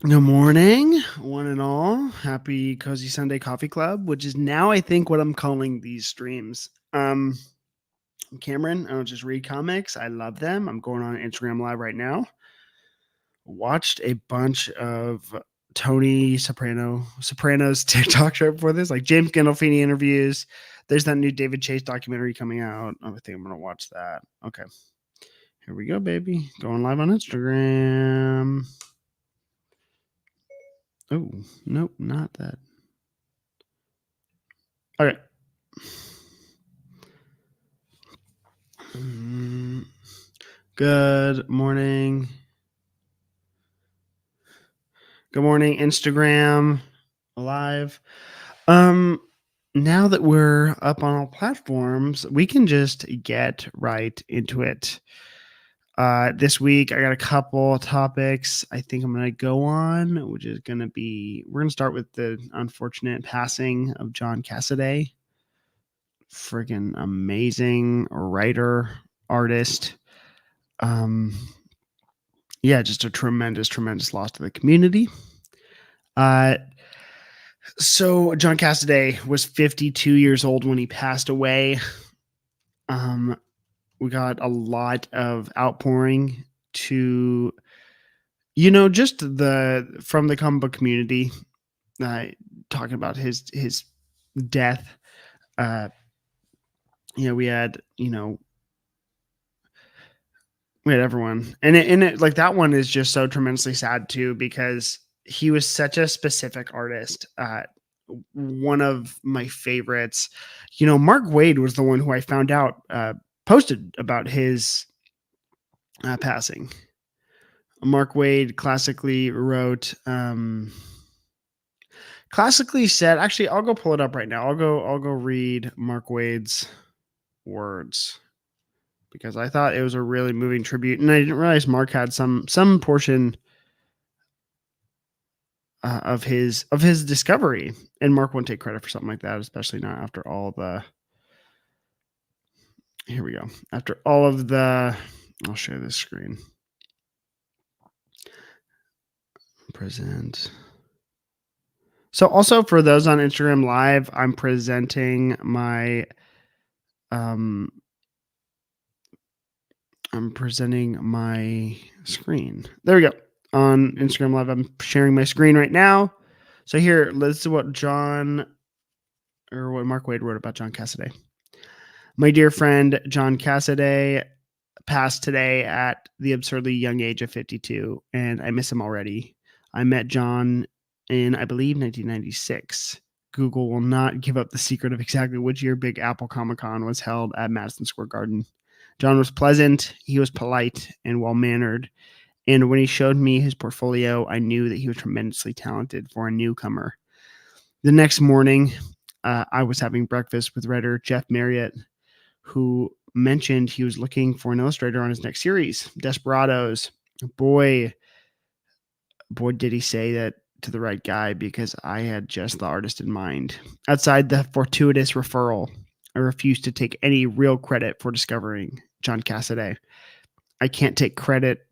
Good morning, one and all. Happy Cozy Sunday Coffee Club, which is now I think what I'm calling these streams. I'm Cameron. I don't just read comics. I love them. I'm going on Instagram Live right now. Watched a bunch of Tony Soprano's TikToks right before this, like James Gandolfini interviews. There's that new David Chase documentary coming out. I think I'm gonna watch that. Okay, here we go, baby. Going live on Instagram. Oh, nope, not that. Okay. Good morning. Good morning, Instagram Live. Now that we're up on all platforms, we can just get right into it. This week, I got a couple topics I think I'm going to go on, which is going to be we're going to start with the unfortunate passing of John Cassaday. Friggin' amazing writer, artist. Yeah, just a tremendous loss to the community. So John Cassaday was 52 years old when he passed away. We got a lot of outpouring to, just from the comic book community, talking about his death. We had everyone, and it like that one is just so tremendously sad too because he was such a specific artist. One of my favorites, Mark Waid was the one who I found out posted about his passing. Mark Waid classically said, actually, I'll go pull it up right now. I'll go read Mark Waid's words because I thought it was a really moving tribute, and I didn't realize Mark had some portion of his discovery, and Mark won't take credit for something like that, especially not after all the. Here we go. After all of the, I'll share this screen. Present. So also for those on Instagram Live, I'm presenting my screen. There we go. On Instagram Live, I'm sharing my screen right now. So here, let's see what Mark Waid wrote about John Cassaday. My dear friend John Cassaday passed today at the absurdly young age of 52, and I miss him already. I met John in, I believe, 1996. Google will not give up the secret of exactly which year Big Apple Comic-Con was held at Madison Square Garden. John was pleasant, he was polite, and well-mannered. And when he showed me his portfolio, I knew that he was tremendously talented for a newcomer. The next morning, I was having breakfast with writer Jeff Marriott, who mentioned he was looking for an illustrator on his next series, Desperados. Boy, did he say that to the right guy, because I had just the artist in mind. Outside the fortuitous referral, I refused to take any real credit for discovering John Cassaday. I can't take credit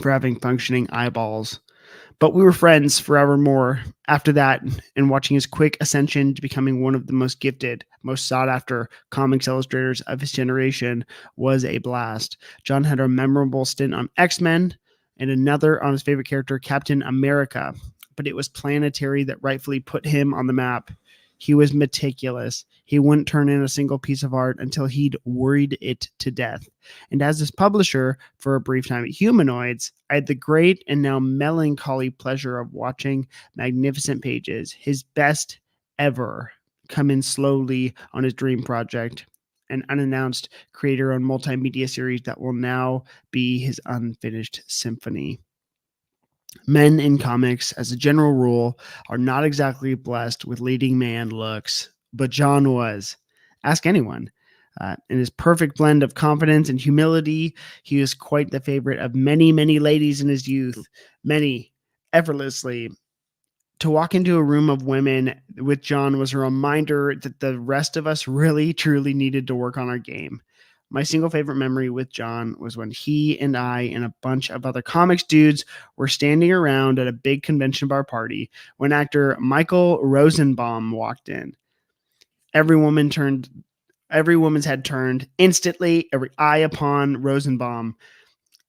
for having functioning eyeballs, but we were friends forevermore after that, and watching his quick ascension to becoming one of the most gifted, most sought-after comics illustrators of his generation was a blast. John had a memorable stint on X-Men and another on his favorite character, Captain America, but it was Planetary that rightfully put him on the map. He was meticulous. He wouldn't turn in a single piece of art until he'd worried it to death. And as his publisher for a brief time at Humanoids, I had the great and now melancholy pleasure of watching magnificent pages, his best ever, come in slowly on his dream project, an unannounced creator-owned multimedia series that will now be his unfinished symphony. Men in comics, as a general rule, are not exactly blessed with leading man looks, but John was. Ask anyone. In his perfect blend of confidence and humility, he was quite the favorite of many, many ladies in his youth. Many, effortlessly. To walk into a room of women with John was a reminder that the rest of us really, truly needed to work on our game. My single favorite memory with John was when he and I and a bunch of other comics dudes were standing around at a big convention bar party when actor Michael Rosenbaum walked in. Every woman's head turned instantly, every eye upon Rosenbaum.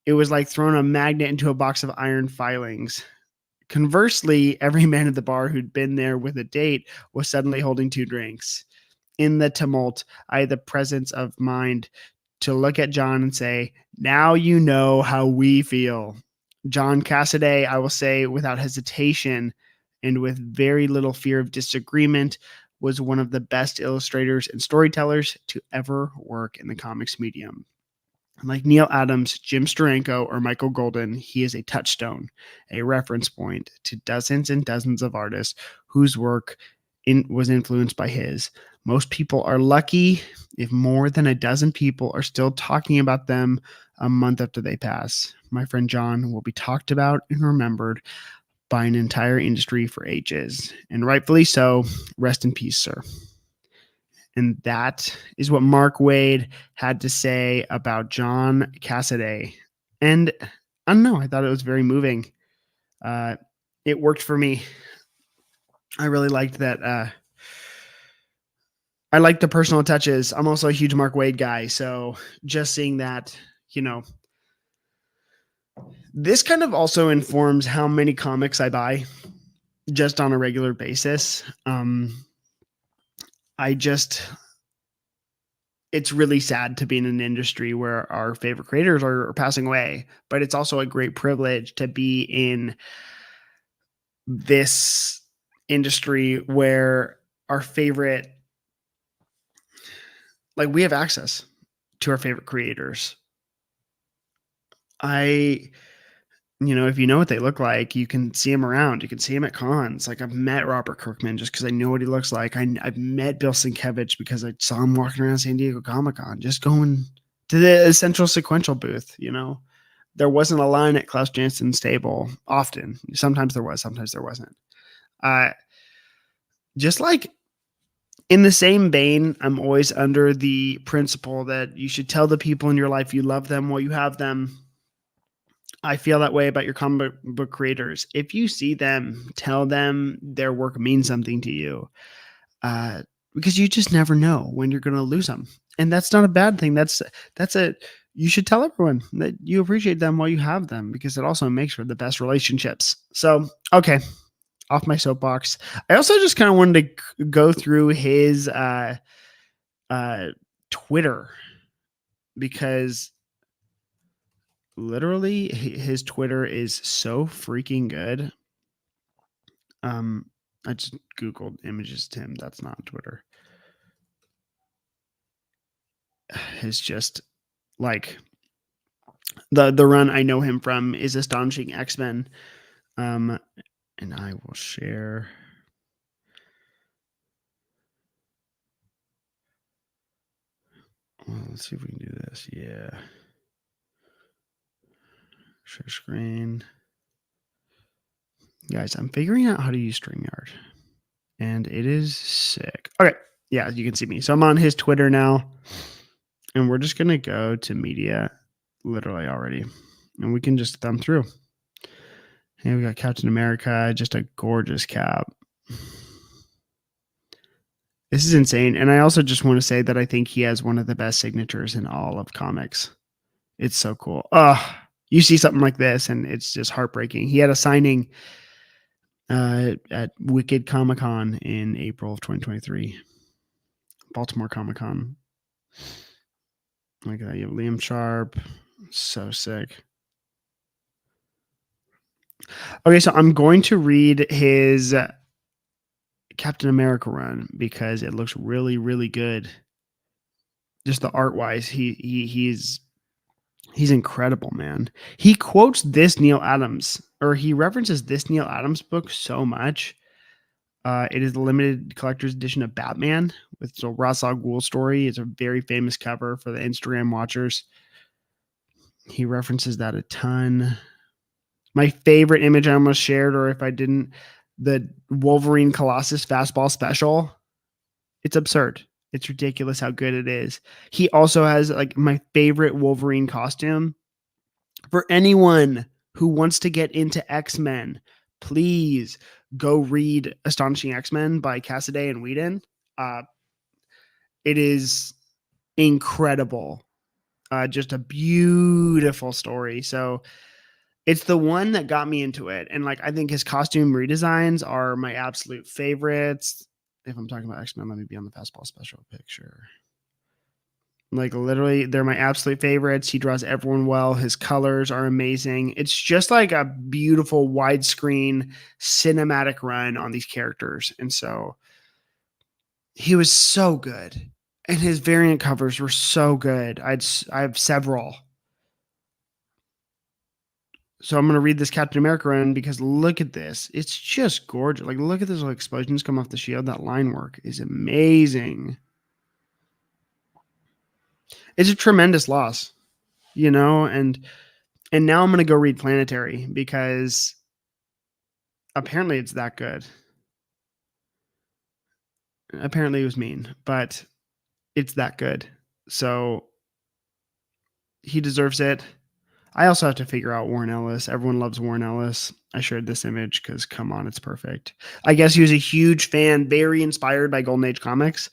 It was like throwing a magnet into a box of iron filings. Conversely, every man at the bar who'd been there with a date was suddenly holding 2 drinks. In the tumult, I had the presence of mind to look at John and say, now you know how we feel. John Cassaday, I will say without hesitation and with very little fear of disagreement, was one of the best illustrators and storytellers to ever work in the comics medium. Like Neil Adams, Jim Steranko, or Michael Golden, he is a touchstone, a reference point to dozens and dozens of artists whose work was influenced by his. Most people are lucky if more than a dozen people are still talking about them a month after they pass. My friend John will be talked about and remembered by an entire industry for ages, and rightfully so. Rest in peace, sir. And that is what Mark Waid had to say about John Cassaday. And I don't know, I thought it was very moving. It worked for me. I really liked that. I like the personal touches. I'm also a huge Mark Waid guy. So just seeing that, this kind of also informs how many comics I buy just on a regular basis. It's really sad to be in an industry where our favorite creators are passing away, but it's also a great privilege to be in this industry where our favorite, we have access to our favorite creators. If you know what they look like, you can see them around. You can see them at cons. I've met Robert Kirkman just because I know what he looks like. I've met Bill Sienkiewicz because I saw him walking around San Diego Comic-Con, just going to the Essential Sequential booth. There wasn't a line at Klaus Jansen's table often. Sometimes there was, sometimes there wasn't. Just like in the same vein, I'm always under the principle that you should tell the people in your life you love them while you have them. I feel that way about your comic book creators. If you see them, tell them their work means something to you, because you just never know when you're going to lose them. And that's not a bad thing. You should tell everyone that you appreciate them while you have them, because it also makes for the best relationships. So, okay, off my soapbox. I also just kind of wanted to go through his Twitter, because literally his Twitter is so freaking good. I just Googled images to him. That's not Twitter. It's just the run I know him from is Astonishing X-Men. And I will share. Well, let's see if we can do this. Yeah. Share screen. Guys, I'm figuring out how to use StreamYard, and it is sick. Okay. Yeah, you can see me. So I'm on his Twitter now, and we're just going to go to media literally already, and we can just thumb through. And we got Captain America, just a gorgeous cap. This is insane. And I also just want to say that I think he has one of the best signatures in all of comics. It's so cool. You see something like this and it's just heartbreaking. He had a signing at Wicked Comic-Con in April of 2023. Baltimore Comic-Con. Look at that. You have Liam Sharp. So sick. Okay, so I'm going to read his Captain America run because it looks really, really good. Just the art wise, he's incredible, man. He quotes this Neil Adams, or he references this Neil Adams book so much. It is the limited collector's edition of Batman with the Ra's al Ghul story. It's a very famous cover for the Instagram watchers. He references that a ton. My favorite image I almost shared, or if I didn't, the Wolverine Colossus fastball special. It's absurd. It's ridiculous how good it is. He also has like my favorite Wolverine costume. For anyone who wants to get into X-Men, please go read Astonishing X-Men by Cassaday and Whedon. It is incredible. Just a beautiful story. So it's the one that got me into it. And like, I think his costume redesigns are my absolute favorites. If I'm talking about X-Men, let me be on the fastball special picture. Like literally, they're my absolute favorites. He draws everyone well. His colors are amazing. It's just like a beautiful widescreen cinematic run on these characters. And so he was so good. And his variant covers were so good. I have several. So I'm going to read this Captain America run because look at this. It's just gorgeous. Like, look at those explosions come off the shield. That line work is amazing. It's a tremendous loss, you know, and now I'm going to go read Planetary because apparently it's that good. Apparently it was mean, but it's that good. So he deserves it. I also have to figure out Warren Ellis. Everyone loves Warren Ellis. I shared this image because, come on, it's perfect. I guess he was a huge fan, very inspired by Golden Age comics.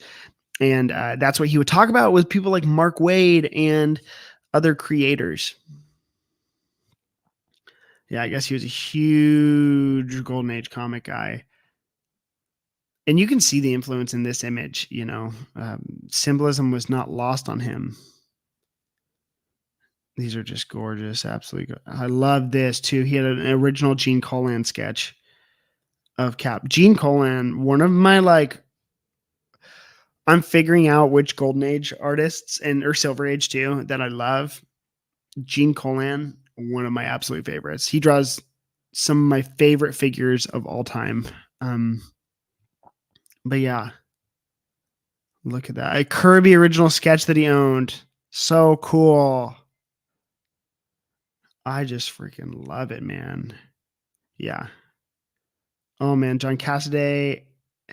And that's what he would talk about with people like Mark Waid and other creators. Yeah, I guess he was a huge Golden Age comic guy. And you can see the influence in this image, you know. Symbolism was not lost on him. These are just gorgeous. Absolutely. I love this too. He had an original Gene Colan sketch of Cap. Gene Colan, one of my I'm figuring out which Golden Age artists or Silver Age too that I love. Gene Colan, one of my absolute favorites. He draws some of my favorite figures of all time. But yeah, look at that. A Kirby original sketch that he owned. So cool. I just freaking love it, man. Yeah. Oh man, John Cassaday,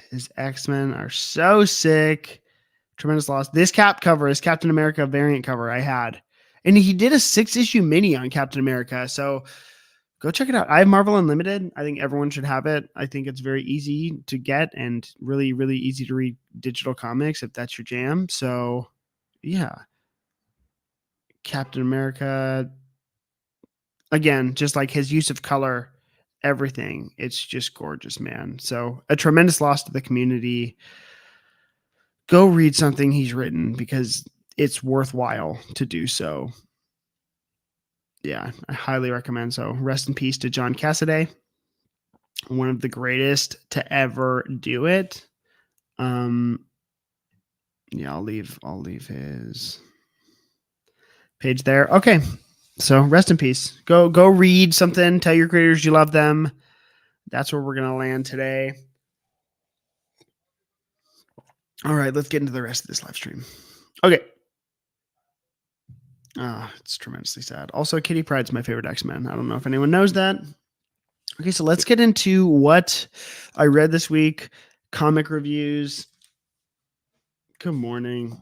his X-Men are so sick. Tremendous loss. This Cap cover is Captain America variant cover I had. And he did a 6-issue mini on Captain America. So go check it out. I have Marvel Unlimited. I think everyone should have it. I think it's very easy to get and really, really easy to read digital comics if that's your jam. So yeah. Captain America. Again, just like his use of color, everything. It's just gorgeous, man. So a tremendous loss to the community. Go read something he's written because it's worthwhile to do so. Yeah, I highly recommend. So rest in peace to John Cassaday, one of the greatest to ever do it. Yeah, I'll leave his page there. Okay. So rest in peace. Go read something. Tell your creators you love them. That's where we're going to land today. All right, let's get into the rest of this live stream. Okay. It's tremendously sad. Also, Kitty Pryde's my favorite X-Men. I don't know if anyone knows that. Okay, so let's get into what I read this week. Comic reviews. Good morning.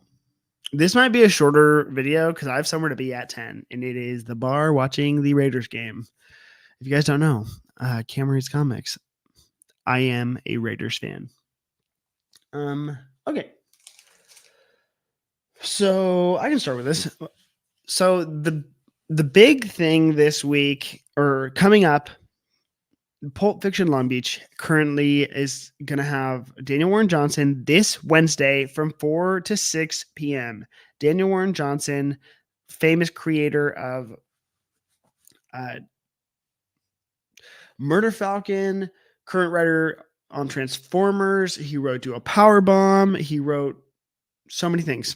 This might be a shorter video because I have somewhere to be at 10, and it is the bar watching the Raiders game. If you guys don't know, Cam reads comics. I am a Raiders fan. Okay. So I can start with this. So the big thing this week or coming up, Pulp Fiction Long Beach currently is going to have Daniel Warren Johnson this Wednesday from 4 to 6 p.m. Daniel Warren Johnson, famous creator of Murder Falcon, current writer on Transformers. He wrote Do a Power Bomb. He wrote so many things.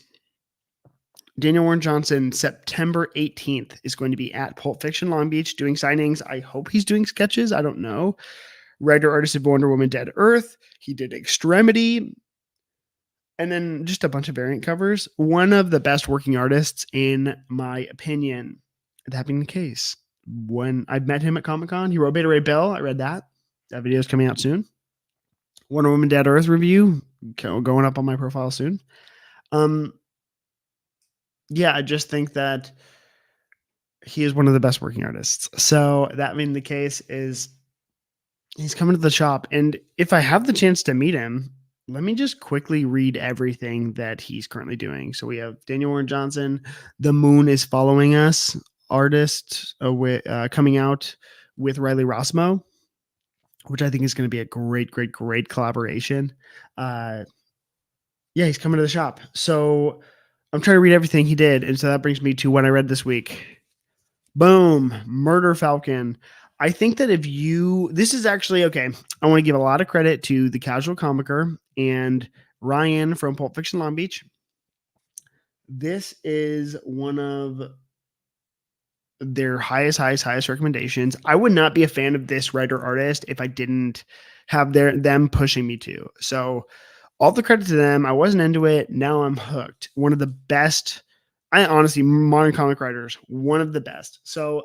Daniel Warren Johnson, September 18th, is going to be at Pulp Fiction Long Beach doing signings. I hope he's doing sketches. I don't know. Writer-artist of Wonder Woman Dead Earth. He did Extremity. And then just a bunch of variant covers. One of the best working artists, in my opinion. That being the case. When I met him at Comic-Con, he wrote Beta Ray Bill. I read that. That video is coming out soon. Wonder Woman Dead Earth review going up on my profile soon. Yeah, I just think that he is one of the best working artists. So that being the case is he's coming to the shop. And if I have the chance to meet him, let me just quickly read everything that he's currently doing. So we have Daniel Warren Johnson, The Moon is Following Us, artist coming out with Riley Rossmo, which I think is going to be a great collaboration. Yeah, he's coming to the shop. So I'm trying to read everything he did. And so that brings me to what I read this week. Boom, Murder Falcon. I think that this is actually okay. I want to give a lot of credit to the Casual Comicer and Ryan from Pulp Fiction Long Beach. This is one of their highest recommendations. I would not be a fan of this writer artist if I didn't have them pushing me to. So all the credit to them. I wasn't into it. Now I'm hooked. One of the best, modern comic writers, one of the best. So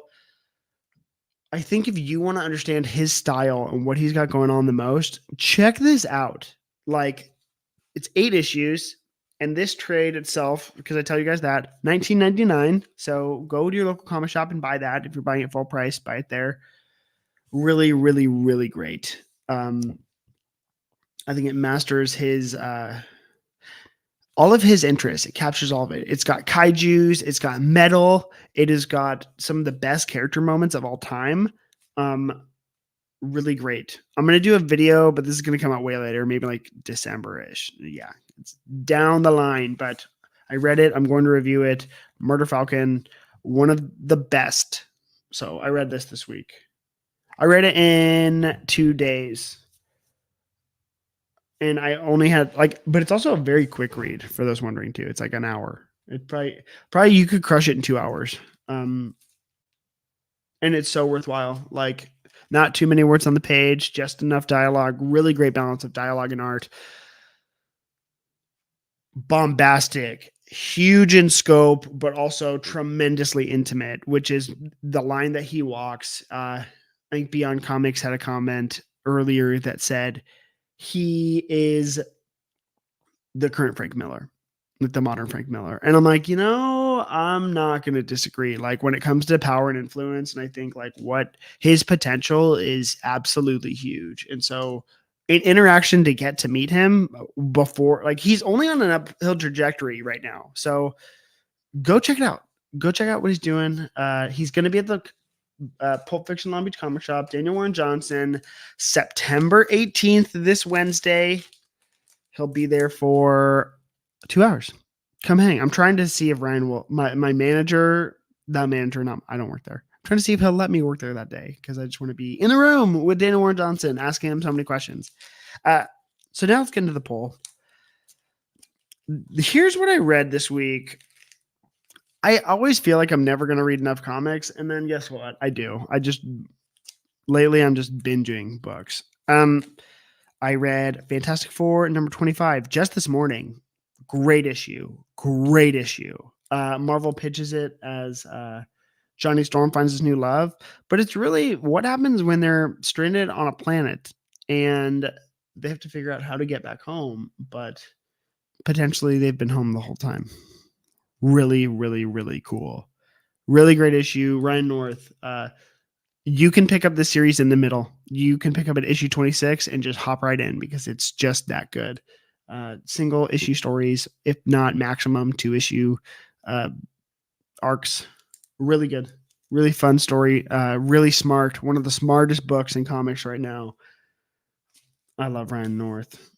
I think if you want to understand his style and what he's got going on the most, check this out. Like, it's 8 issues, and this trade itself, because I tell you guys that, $19.99. So go to your local comic shop and buy that. If you're buying it full price, buy it there. Really, really, really great. I think it masters his all of his interests. It captures all of it. It's got kaijus. It's got metal. It has got some of the best character moments of all time. Really great. I'm going to do a video, but this is going to come out way later, maybe like December-ish. Yeah, it's down the line, but I read it. I'm going to review it. Murder Falcon, one of the best. So I read this week. I read it in 2 days. And I only had but it's also a very quick read for those wondering too. It's like an hour. It probably you could crush it in 2 hours. And it's so worthwhile. Like, not too many words on the page, just enough dialogue, really great balance of dialogue and art. Bombastic, huge in scope, but also tremendously intimate, which is the line that he walks. I think Beyond Comics had a comment earlier that said he is the current Frank Miller, like the modern Frank Miller. And I'm like, I'm not going to disagree. Like, when it comes to power and influence, and I think like what his potential is absolutely huge. And so an interaction to get to meet him before, like, he's only on an uphill trajectory right now. So go check it out. Go check out what he's doing. He's going to be at the Pulp Fiction Long Beach Comic Shop, Daniel Warren Johnson, September 18th, this Wednesday. He'll be there for 2 hours. Come hang. I'm trying to see if Ryan will, my manager, I don't work there. I'm trying to see if he'll let me work there that day, because I just want to be in a room with Daniel Warren Johnson, asking him so many questions. So now let's get into the poll. Here's what I read this week. I always feel like I'm never going to read enough comics, and then guess what? I do. Lately I'm just binging books. I read Fantastic Four number 25 just this morning. Great issue. Marvel pitches it as Johnny Storm finds his new love, but it's really what happens when they're stranded on a planet and they have to figure out how to get back home, but potentially they've been home the whole time. Really, really, really cool. Really great issue. Ryan North. You can pick up the series in the middle. You can pick up at issue 26 and just hop right in, because it's just that good. Single issue stories, if not maximum 2 issue arcs. Really good. Really fun story. Really smart. One of the smartest books in comics right now. I love Ryan North.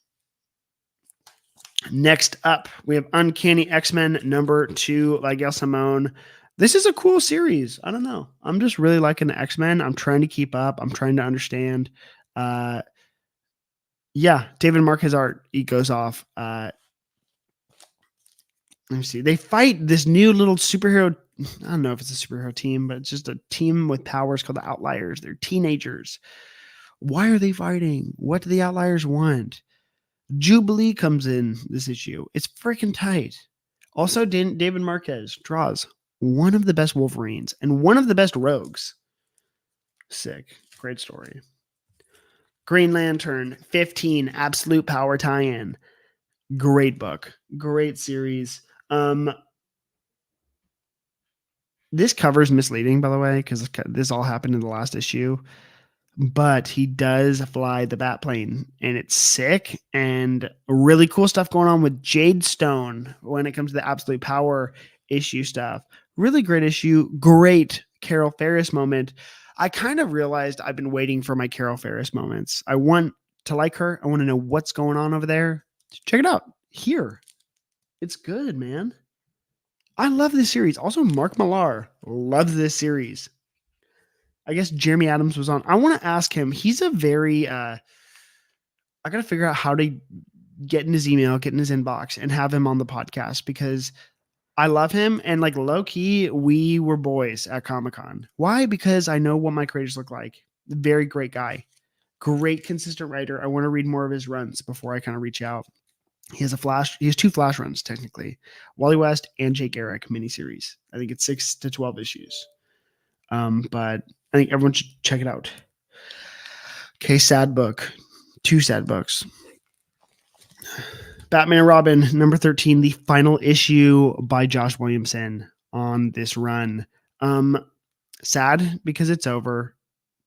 Next up, we have Uncanny X-Men number 2, Miguel Simon. This is a cool series. I don't know. I'm just really liking the X-Men. I'm trying to keep up. I'm trying to understand. David Marquez art, he goes off. Let me see. They fight this new little superhero. I don't know if it's a superhero team, but it's just a team with powers called the Outliers. They're teenagers. Why are they fighting? What do the Outliers want? Jubilee comes in this issue. It's freaking tight. Also, David Marquez draws one of the best Wolverines and one of the best Rogues. Sick. Great story. Green Lantern 15 Absolute Power tie-in. Great book. Great series. This cover is misleading, by the way, because this all happened in the last issue. But he does fly the bat plane, and it's sick, and really cool stuff going on with Jade Stone when it comes to the Absolute Power issue stuff. Really great issue. Great Carol Ferris moment. I kind of realized I've been waiting for my Carol Ferris moments. I want to like her. I want to know what's going on over there. Check it out here. It's good, man. I love this series. Also, Mark Millar loves this series. I guess Jeremy Adams was on. I want to ask him. He's a very I got to figure out how to get in his email, get in his inbox, and have him on the podcast because I love him. And like low key, we were boys at Comic-Con. Why? Because I know what my creators look like. Very great guy. Great consistent writer. I want to read more of his runs before I kind of reach out. He has two Flash runs, technically. Wally West and Jay Garrick miniseries. I think it's 6 to 12 issues. But I think everyone should check it out. Okay, sad book. 2 sad books. Batman and Robin, number 13, the final issue by Josh Williamson on this run. Sad because it's over.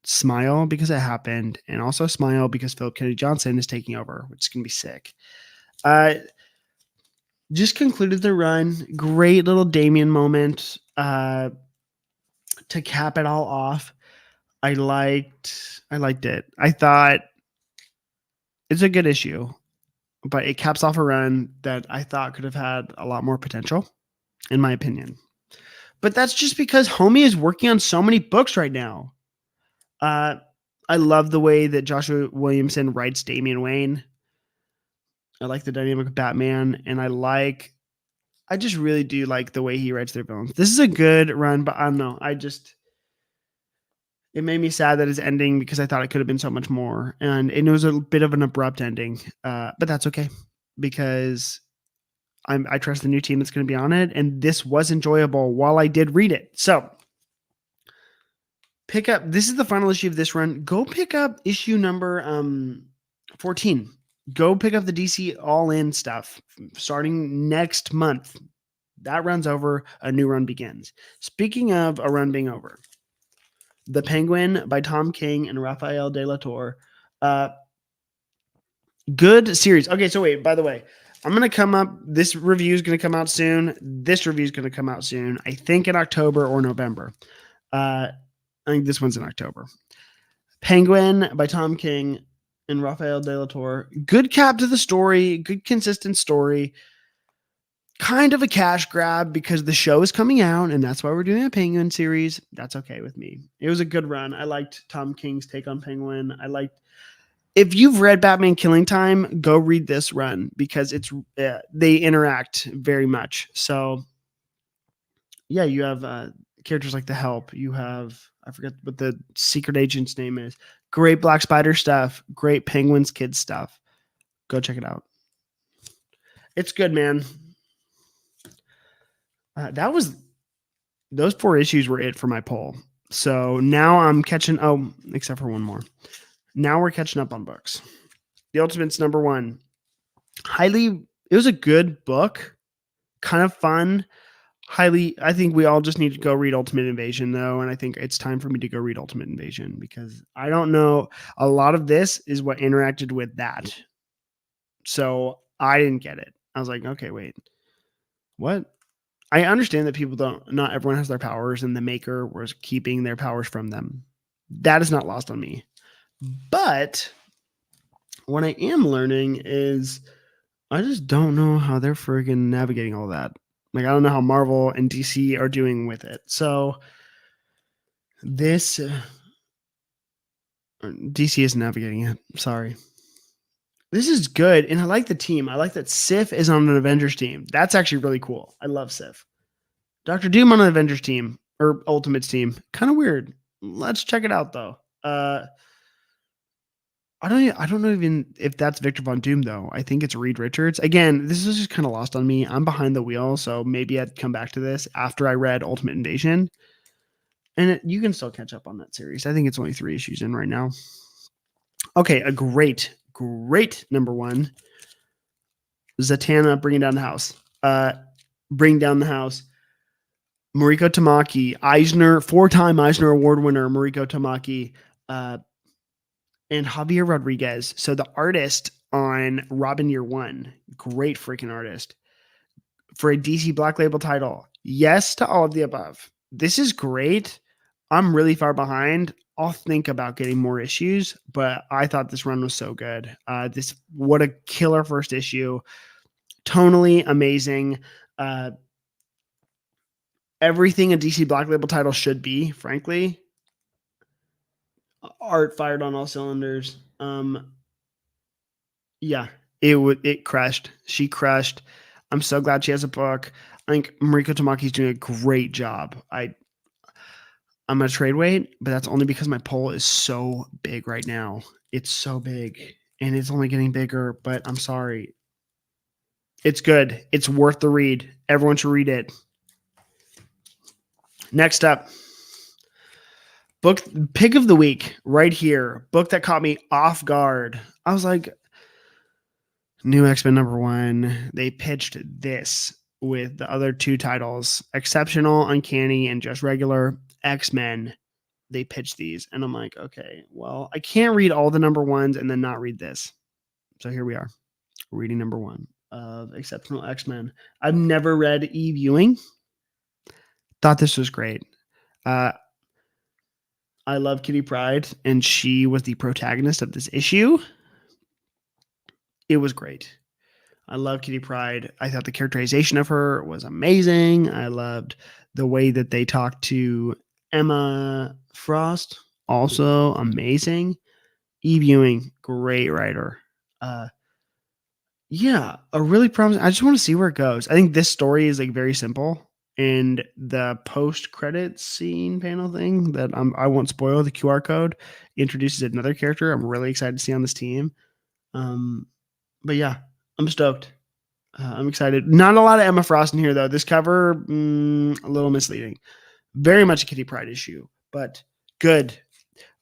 Smile because it happened. And also smile because Philip Kennedy Johnson is taking over, which is going to be sick. Just concluded the run. Great little Damian moment to cap it all off. I liked it. I thought it's a good issue, but it caps off a run that I thought could have had a lot more potential, in my opinion. But that's just because Homie is working on so many books right now. I love the way that Joshua Williamson writes Damian Wayne. I like the dynamic of Batman, and I just really do like the way he writes their villains. This is a good run, but I don't know. It made me sad that it's ending because I thought it could have been so much more. And it was a bit of an abrupt ending, but that's okay because I trust the new team that's going to be on it. And this was enjoyable while I did read it. So this is the final issue of this run. Go pick up issue number 14. Go pick up the DC All-In stuff starting next month. That run's over. A new run begins. Speaking of a run being over, The Penguin by Tom King and Raphael De La Torre. Good series. Okay, so wait, by the way, this review is going to come out soon. This review is going to come out soon. I think in October or November. I think this one's in October. Penguin by Tom King and Raphael De La Torre. Good cap to the story. Good consistent story. Kind of a cash grab because the show is coming out and that's why we're doing a Penguin series. That's okay with me. It was a good run. I liked Tom King's take on Penguin. If you've read Batman Killing Time, go read this run because they interact very much. So yeah, you have characters like the Help. You have, I forget what the secret agent's name is. Great Black Spider stuff. Great Penguins Kids stuff. Go check it out. It's good, man. Those 4 issues were it for my poll. So now I'm catching. Oh, except for one more. Now we're catching up on books. The Ultimates number 1. It was a good book. Kind of fun. I think we all just need to go read Ultimate Invasion though. And I think it's time for me to go read Ultimate Invasion because I don't know. A lot of this is what interacted with that. So I didn't get it. I was like, okay, wait, what? I understand that not everyone has their powers and the maker was keeping their powers from them. That is not lost on me. But what I am learning is I just don't know how they're friggin' navigating all that. Like, I don't know how Marvel and DC are doing with it. So this DC is navigating it. Sorry. This is good. And I like the team. I like that Sif is on an Avengers team. That's actually really cool. I love Sif. Dr. Doom on an Avengers team or Ultimates team. Kind of weird. Let's check it out though. I don't know even if that's Victor Von Doom though. I think it's Reed Richards. Again, this is just kind of lost on me. I'm behind the wheel, so maybe I'd come back to this after I read Ultimate Invasion. And you can still catch up on that series. I think it's only 3 issues in right now. Okay, a great number 1. Zatanna bringing down the house. Bring down the house. Mariko Tamaki, Eisner, 4-time Eisner Award winner Mariko Tamaki, and Javier Rodriguez. So the artist on Robin Year One, great freaking artist. For a DC Black Label title, yes to all of the above. This is great. I'm really far behind. I'll think about getting more issues, but I thought this run was so good. What a killer first issue. Tonally amazing. Everything a DC Black Label title should be, frankly. Art fired on all cylinders. Yeah, it crushed. She crushed. I'm so glad she has a book. I think Mariko Tamaki's doing a great job. I'm a trade weight, but that's only because my poll is so big right now. It's so big, and it's only getting bigger, but I'm sorry. It's good. It's worth the read. Everyone should read it. Next up, book pick of the week right here. Book that caught me off guard. I was like, new X-Men #1. They pitched this with the other 2 titles, Exceptional, Uncanny, and just regular X-Men. They pitched these, and I'm like, okay, well, I can't read all the #1s and then not read this. So here we are, reading #1 of Exceptional X-Men. I've never read Eve Ewing. Thought this was great. I love Kitty Pryde, and she was the protagonist of this issue. It was great. I love Kitty Pryde. I thought the characterization of her was amazing. I loved the way that they talked to Emma Frost. Also amazing. Eve Ewing, great writer. Yeah, a really promising. I just want to see where it goes. I think this story is like very simple. And the post-credits scene panel thing that I won't spoil, the QR code introduces another character I'm really excited to see on this team. But yeah, I'm stoked. I'm excited. Not a lot of Emma Frost in here, though. This cover, a little misleading. Very much a Kitty Pryde issue, but good.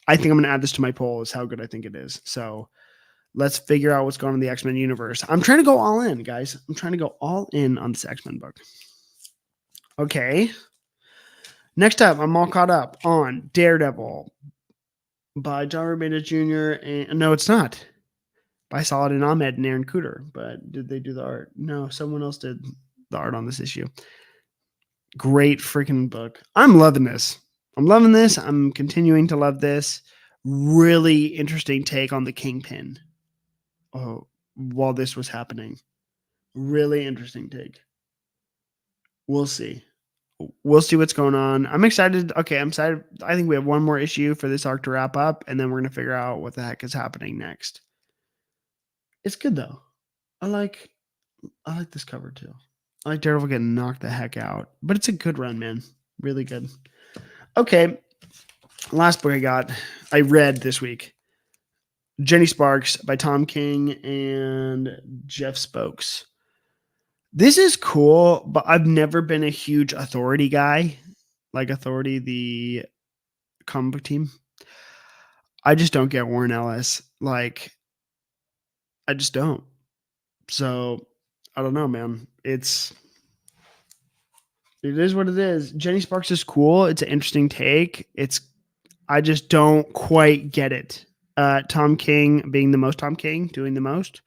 I think I'm going to add this to my poll is how good I think it is. So let's figure out what's going on in the X-Men universe. I'm trying to go all in, guys. I'm trying to go all in on this X-Men book. Okay. Next up, I'm all caught up on Daredevil by John Romita Jr. And no, it's not. By Saladin Ahmed and Aaron Cooter. But did they do the art? No, someone else did the art on this issue. Great freaking book. I'm loving this. I'm continuing to love this. Really interesting take on the Kingpin. While this was happening. Really interesting take. We'll see. We'll see what's going on. I'm excited. Okay, I'm excited. I think we have one more issue for this arc to wrap up, and then we're going to figure out what the heck is happening next. It's good, though. I like this cover, too. I like Daredevil getting knocked the heck out. But it's a good run, man. Really good. Okay. Last book I read this week. Jenny Sparks by Tom King and Jeff Spokes. This is cool, but I've never been a huge Authority guy. Like Authority, the comic book team. I just don't get Warren Ellis. Like, I just don't. So, I don't know, man. It is what it is. Jenny Sparks is cool. It's an interesting take. I just don't quite get it. Tom King being the most Tom King, doing the most.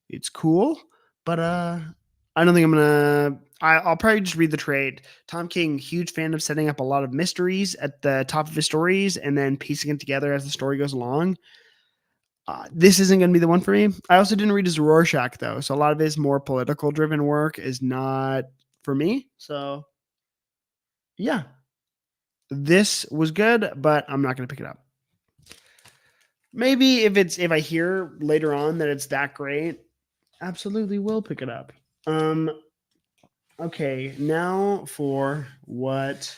It's cool, but I don't think I'm gonna. I'll probably just read the trade. Tom King, huge fan of setting up a lot of mysteries at the top of his stories and then piecing it together as the story goes along. This isn't going to be the one for me. I also didn't read his Rorschach, though, so a lot of his more political-driven work is not for me. So, yeah, this was good, but I'm not going to pick it up. Maybe if I hear later on that it's that great, absolutely will pick it up. Okay, now for what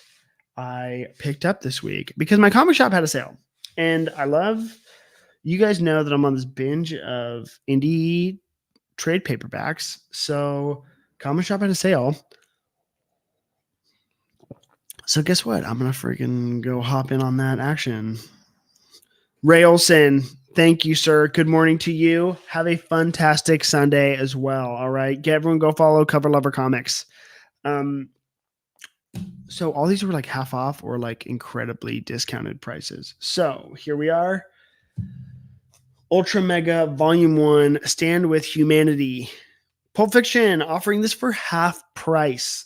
I picked up this week, because my comic shop had a sale, and you guys know that I'm on this binge of indie trade paperbacks. So comic shop had a sale. So guess what? I'm going to freaking go hop in on that action. Ray Olsen, Thank you, sir. Good morning to you. Have a fantastic Sunday as well. All right. Get everyone go follow Cover Lover Comics. So all these were like half off or like incredibly discounted prices. So here we are. Ultra Mega Volume 1, Stand with Humanity. Pulp Fiction offering this for half price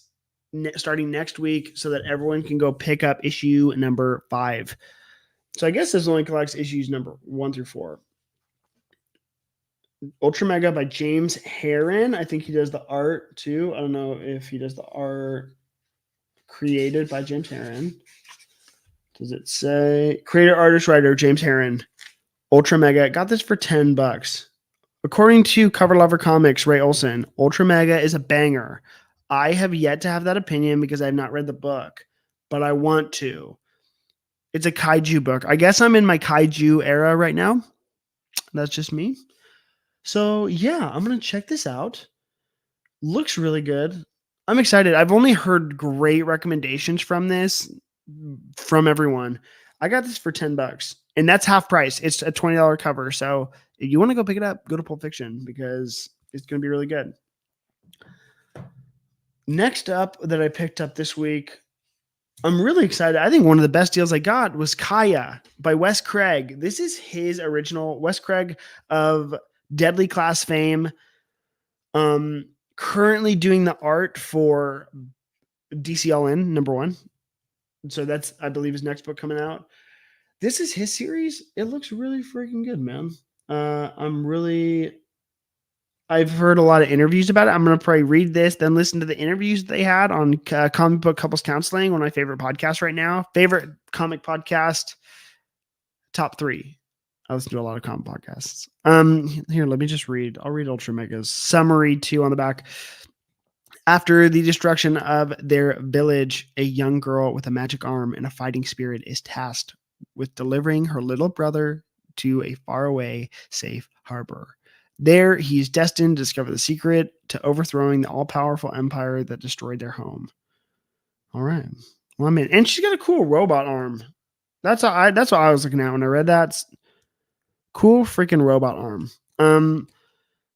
starting next week so that everyone can go pick up issue number 5. So I guess this only collects issues number 1 through 4. Ultra Mega by James Herron. I think he does the art too. I don't know if he does the art. Created by James Herron. Does it say creator, artist, writer James Herron? Ultra Mega got this for $10. According to Cover Lover Comics, Ray Olson, Ultra Mega is a banger. I have yet to have that opinion because I have not read the book, but I want to. It's a kaiju book. I guess I'm in my kaiju era right now. That's just me. So yeah, I'm going to check this out. Looks really good. I'm excited. I've only heard great recommendations from this from everyone. I got this for $10 and that's half price. It's a $20 cover. So if you want to go pick it up, go to Pulp Fiction because it's going to be really good. Next up that I picked up this week, I'm really excited. I think one of the best deals I got was Kaya by Wes Craig. This is his original. Wes Craig of Deadly Class fame. Currently doing the art for DCLN number 1. So that's, I believe, his next book coming out. This is his series. It looks really freaking good, man. I've heard a lot of interviews about it. I'm going to probably read this, then listen to the interviews they had on Comic Book Couples Counseling, one of my favorite podcasts right now. Favorite comic podcast, top 3. I listen to a lot of comic podcasts. Here, let me just read. I'll read Ultra Mega's summary too on the back. After the destruction of their village, a young girl with a magic arm and a fighting spirit is tasked with delivering her little brother to a faraway, safe harbor. There, he is destined to discover the secret to overthrowing the all-powerful empire that destroyed their home. All right. Well, I'm in. And she's got a cool robot arm. That's what I was looking at when I read that. Cool freaking robot arm.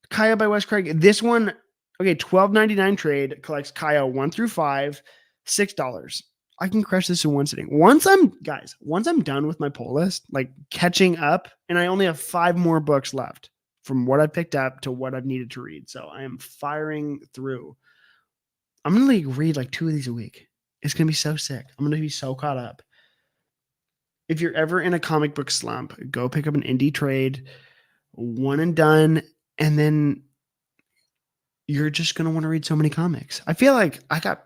Kaya by Wes Craig. This one, okay, $12.99 trade collects Kaya 1 through 5, $6. I can crush this in one sitting. Once I'm done with my pull list, like catching up, and I only have 5 more books left from what I picked up to what I've needed to read. So I am firing through. I'm going to read like 2 of these a week. It's going to be so sick. I'm going to be so caught up. If you're ever in a comic book slump, go pick up an indie trade, one and done, and then you're just going to want to read so many comics. I feel like I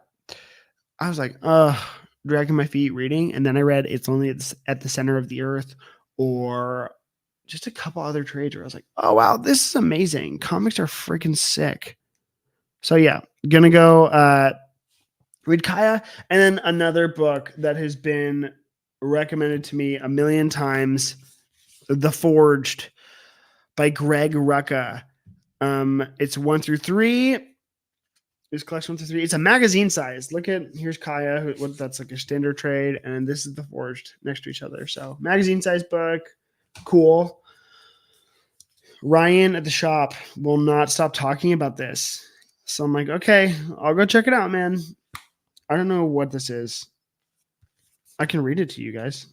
was like, dragging my feet reading, and then I read It's Only at the Center of the Earth, or just a couple other trades where I was like, oh, wow, this is amazing. Comics are freaking sick. So yeah, gonna go read Kaya, and then another book that has been recommended to me a million times, The Forged by Greg Rucka. It's 1 through 3. This collection 1 through 3. It's a magazine size. Here's Kaya. That's like a standard trade, and this is The Forged next to each other. So magazine size book, cool. Ryan at the shop will not stop talking about this. So I'm like, okay, I'll go check it out, man. I don't know what this is. I can read it to you guys.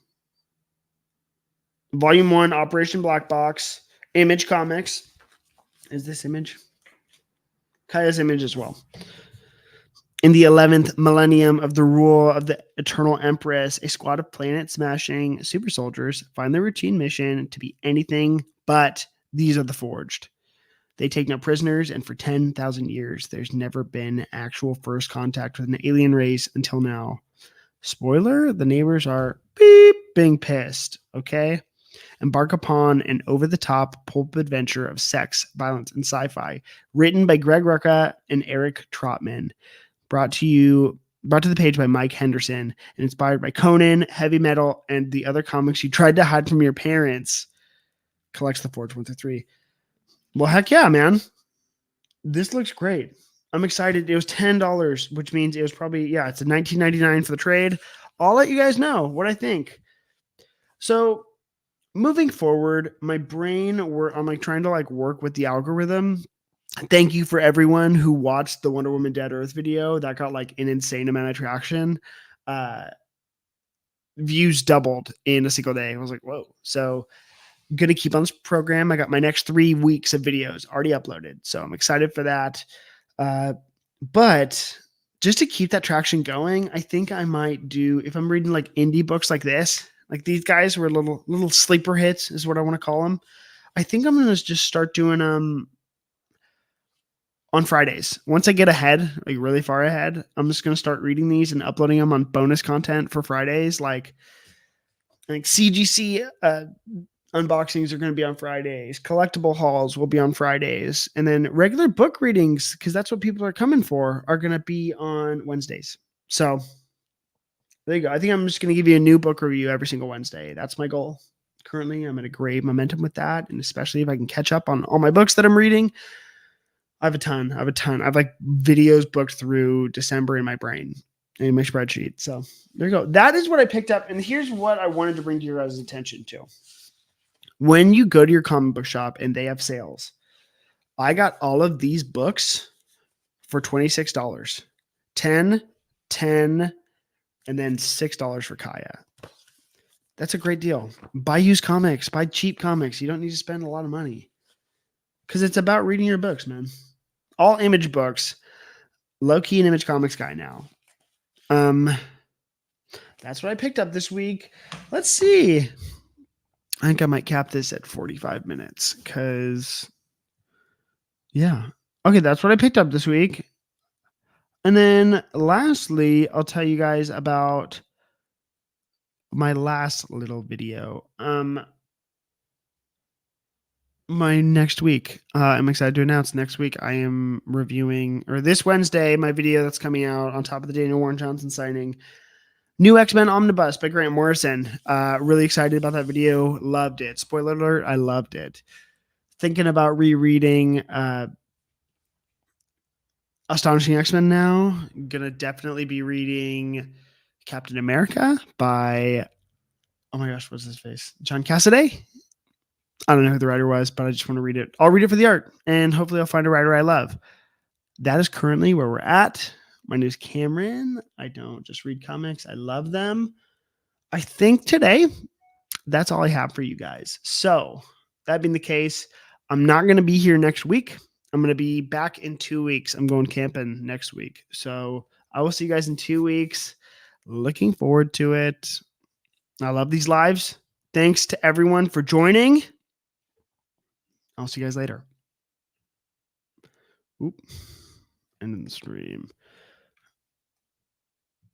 Volume 1, Operation Black Box, Image Comics. Is this Image? Kaya's Image as well. In the 11th millennium of the rule of the Eternal Empress, a squad of planet-smashing super soldiers find their routine mission to be anything but these are the Forged. They take no prisoners, and for 10,000 years, there's never been actual first contact with an alien race until now. Spoiler, the neighbors are being pissed, okay? Embark upon an over-the-top pulp adventure of sex, violence, and sci-fi, written by Greg Rucka and Eric Trotman, brought to the page by Mike Henderson, and inspired by Conan, Heavy Metal, and the other comics you tried to hide from your parents. Collects The Forge 1 through 3. Well, heck yeah, man. This looks great. I'm excited. It was $10, which means it was probably, it's a $19.99 for the trade. I'll let you guys know what I think. So moving forward, my brain, I'm like trying to like work with the algorithm. Thank you for everyone who watched the Wonder Woman Dead Earth video. That got like an insane amount of traction. Views doubled in a single day. I was like, whoa. So I'm going to keep on this program. I got my next 3 weeks of videos already uploaded. So I'm excited for that. But just to keep that traction going, I think I might do, if I'm reading like indie books like this, like these guys were little sleeper hits is what I want to call them. I think I'm going to just start doing on Fridays. Once I get ahead, like really far ahead, I'm just going to start reading these and uploading them on bonus content for Fridays. Like CGC unboxings are going to be on Fridays. Collectible hauls will be on Fridays. And then regular book readings, because that's what people are coming for, are going to be on Wednesdays. So there you go. I think I'm just going to give you a new book review every single Wednesday. That's my goal. Currently, I'm at a great momentum with that. And especially if I can catch up on all my books that I'm reading, I have a ton. I have like videos booked through December in my brain, in my spreadsheet. So there you go. That is what I picked up. And here's what I wanted to bring to your guys' attention to. When you go to your comic book shop and they have sales, I got all of these books for $26. 10, 10, and then $6 for Kaya. That's a great deal. Buy used comics, buy cheap comics. You don't need to spend a lot of money. Because it's about reading your books, man. All Image books. Low-key an Image Comics guy now. That's what I picked up this week. Let's see. I think I might cap this at 45 minutes because, yeah. Okay, that's what I picked up this week. And then lastly, I'll tell you guys about my last little video. My next week, I'm excited to announce next week I am reviewing, or this Wednesday, my video that's coming out on top of the Daniel Warren Johnson signing, New X-Men Omnibus by Grant Morrison. Really excited about that video. Loved it. Spoiler alert, I loved it. Thinking about rereading Astonishing X-Men now. Gonna definitely be reading Captain America by, oh my gosh, what's his face? John Cassaday? I don't know who the writer was, but I just want to read it. I'll read it for the art, and hopefully I'll find a writer I love. That is currently where we're at. My name is Cameron. I don't just read comics. I love them. I think today, that's all I have for you guys. So that being the case, I'm not going to be here next week. I'm going to be back in 2 weeks. I'm going camping next week. So I will see you guys in 2 weeks. Looking forward to it. I love these lives. Thanks to everyone for joining. I'll see you guys later. Oop. End of the stream.